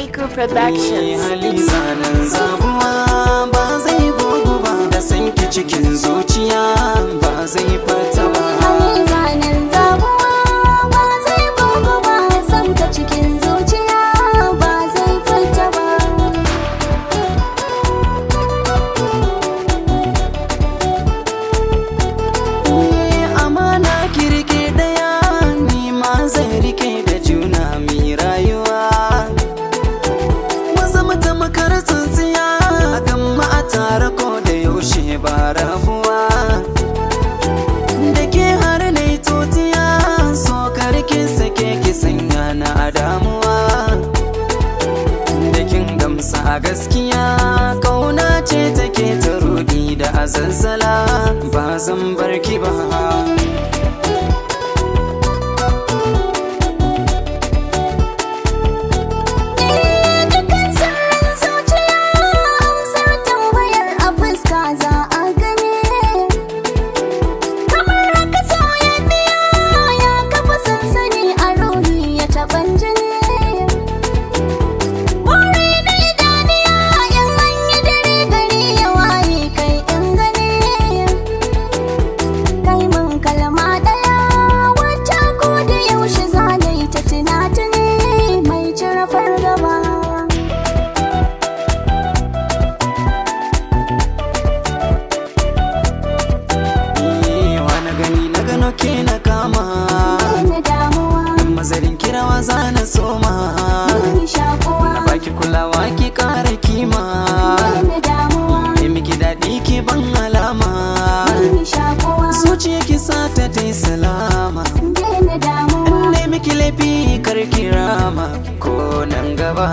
Maker Productions. Haliza nan zabuwa ba zai gogu ba, da sanki cikin zuciya ba zai fata ba. Haliza nan zabuwa ba zai gogu ba, sanka cikin zuciya ba zai fata ba. Amana ki rike daya, ni ma zai rike da juna mi rayuwa. Makar tsintsiya kan ma a tare ko da yaushe ba rabuwa, da ke har na yi totiya, so karki sake ki sanya na damuwa. Da kin gamsa a gaskiya, kauna ce take ta rudi da azazzala, ba zan bar ki ba. Ke na kama mazarin kirawa za na soma, na baki kulawa ki kara kima, ne miki daɗi ki ban alama, zuciya ki sata ta yi salama, ne miki laifi kar ki rama ko nan gaba.